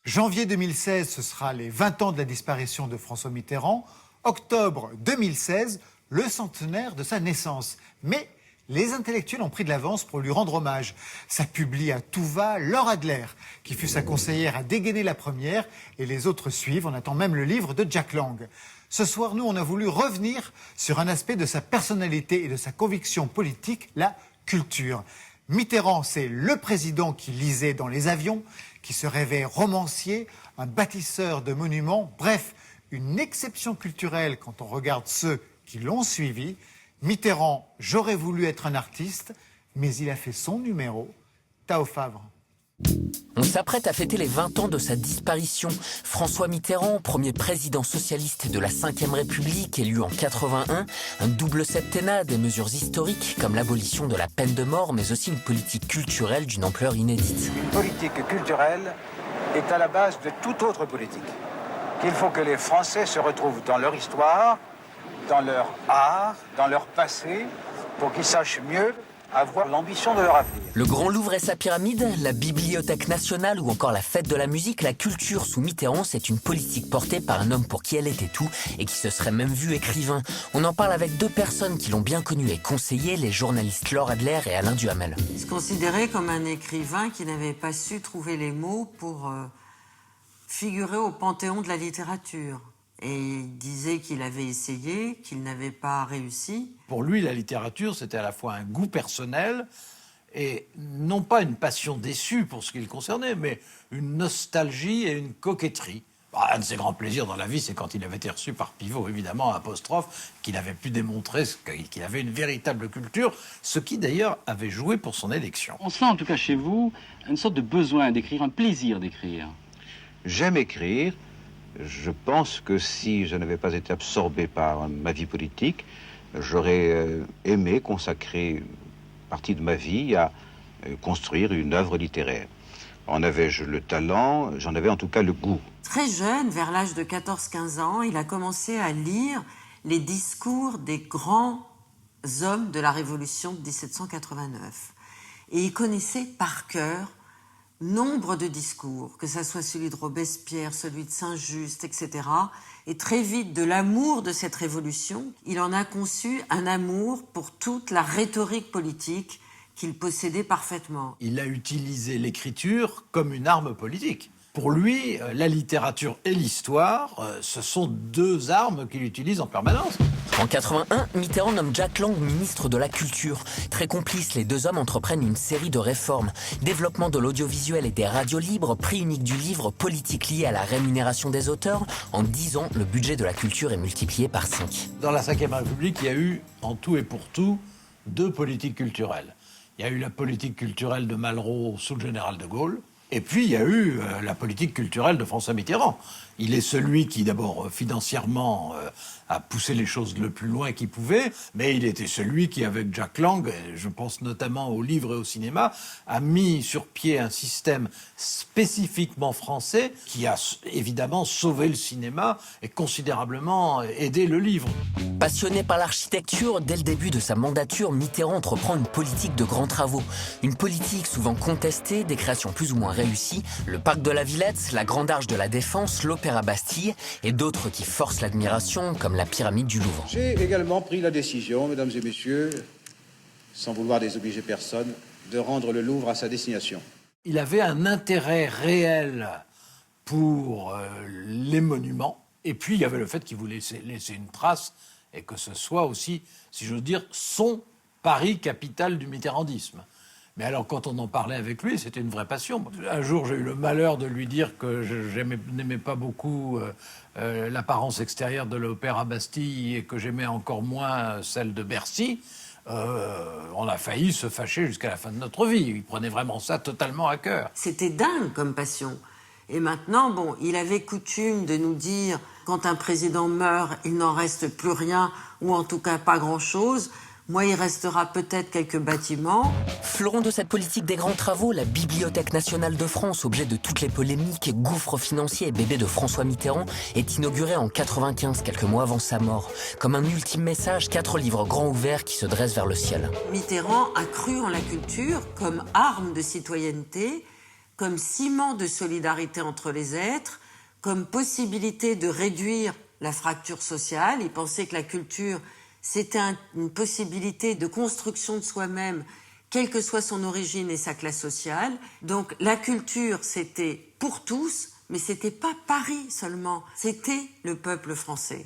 Janvier 2016, ce sera les 20 ans de la disparition de François Mitterrand. Octobre 2016, le centenaire de sa naissance. Mais les intellectuels ont pris de l'avance pour lui rendre hommage. Ça publie à tout va Laure Adler, qui fut sa conseillère à dégainer la première, et les autres suivent. On attend même le livre de Jack Lang. Ce soir, nous, on a voulu revenir sur un aspect de sa personnalité et de sa conviction politique, la culture. Mitterrand, c'est le président qui lisait dans les avions, qui se rêvait romancier, un bâtisseur de monuments, bref, une exception culturelle quand on regarde ceux qui l'ont suivi. Mitterrand, j'aurais voulu être un artiste, mais il a fait son numéro. Tao Favre. On s'apprête à fêter les 20 ans de sa disparition. François Mitterrand, premier président socialiste de la Ve République, élu en 81, un double septennat, des mesures historiques comme l'abolition de la peine de mort, mais aussi une politique culturelle d'une ampleur inédite. Une politique culturelle est à la base de toute autre politique. Qu'il faut que les Français se retrouvent dans leur histoire, dans leur art, dans leur passé, pour qu'ils sachent mieux avoir l'ambition de leur avenir. Le Grand Louvre et sa pyramide, la Bibliothèque nationale ou encore la fête de la musique, la culture sous Mitterrand, c'est une politique portée par un homme pour qui elle était tout et qui se serait même vu écrivain. On en parle avec deux personnes qui l'ont bien connu et conseillé, les journalistes Laure Adler et Alain Duhamel. Il se considérait comme un écrivain qui n'avait pas su trouver les mots pour figurer au panthéon de la littérature. Et il disait qu'il avait essayé, qu'il n'avait pas réussi. Pour lui, la littérature, c'était à la fois un goût personnel et non pas une passion déçue pour ce qui le concernait, mais une nostalgie et une coquetterie. Un de ses grands plaisirs dans la vie, c'est quand il avait été reçu par Pivot, évidemment, apostrophe, qu'il avait pu démontrer qu'il avait une véritable culture, ce qui d'ailleurs avait joué pour son élection. On sent en tout cas chez vous une sorte de besoin d'écrire, un plaisir d'écrire. J'aime écrire. Je pense que si je n'avais pas été absorbé par ma vie politique, j'aurais aimé consacrer une partie de ma vie à construire une œuvre littéraire. En avais-je le talent? J'en avais en tout cas le goût. Très jeune, vers l'âge de 14-15 ans, il a commencé à lire les discours des grands hommes de la Révolution de 1789. Et il connaissait par cœur nombre de discours, que ce soit celui de Robespierre, celui de Saint-Just, etc. Et très vite, de l'amour de cette révolution, il en a conçu un amour pour toute la rhétorique politique qu'il possédait parfaitement. Il a utilisé l'écriture comme une arme politique. Pour lui, la littérature et l'histoire, ce sont deux armes qu'il utilise en permanence. En 81, Mitterrand nomme Jack Lang ministre de la Culture. Très complices, les deux hommes entreprennent une série de réformes. Développement de l'audiovisuel et des radios libres, prix unique du livre, politique liée à la rémunération des auteurs. En 10 ans, le budget de la culture est multiplié par 5. Dans la Ve République, il y a eu, en tout et pour tout, deux politiques culturelles. Il y a eu la politique culturelle de Malraux sous le général de Gaulle, et puis il y a eu la politique culturelle de François Mitterrand. Il est celui qui, d'abord, financièrement, a poussé les choses le plus loin qu'il pouvait, mais il était celui qui, avec Jack Lang, je pense notamment au livre et au cinéma, a mis sur pied un système spécifiquement français qui a évidemment sauvé le cinéma et considérablement aidé le livre. Passionné par l'architecture, dès le début de sa mandature, Mitterrand entreprend une politique de grands travaux. Une politique souvent contestée, des créations plus ou moins réussies, le parc de la Villette, la Grande Arche de la Défense, l'Opéra Bastille, et d'autres qui forcent l'admiration, comme la pyramide du Louvre. J'ai également pris la décision, mesdames et messieurs, sans vouloir désobliger personne, de rendre le Louvre à sa destination. Il avait un intérêt réel pour les monuments, et puis il y avait le fait qu'il voulait laisser une trace, et que ce soit aussi, si j'ose dire, son Paris capitale du mitterrandisme. Mais alors, quand on en parlait avec lui, c'était une vraie passion. Un jour, j'ai eu le malheur de lui dire que je n'aimais pas beaucoup l'apparence extérieure de l'Opéra Bastille et que j'aimais encore moins celle de Bercy. On a failli se fâcher jusqu'à la fin de notre vie. Il prenait vraiment ça totalement à cœur. C'était dingue comme passion. Et maintenant, bon, il avait coutume de nous dire, quand un président meurt, il n'en reste plus rien, ou en tout cas pas grand-chose. Moi, il restera peut-être quelques bâtiments. Fleuron de cette politique des grands travaux, la Bibliothèque nationale de France, objet de toutes les polémiques, gouffre financier et bébé de François Mitterrand, est inaugurée en 95, quelques mois avant sa mort. Comme un ultime message, 4 livres grands ouverts qui se dressent vers le ciel. Mitterrand a cru en la culture comme arme de citoyenneté comme ciment de solidarité entre les êtres, comme possibilité de réduire la fracture sociale. Il pensait que la culture, c'était une possibilité de construction de soi-même, quelle que soit son origine et sa classe sociale. Donc la culture, c'était pour tous, mais c'était pas Paris seulement, c'était le peuple français.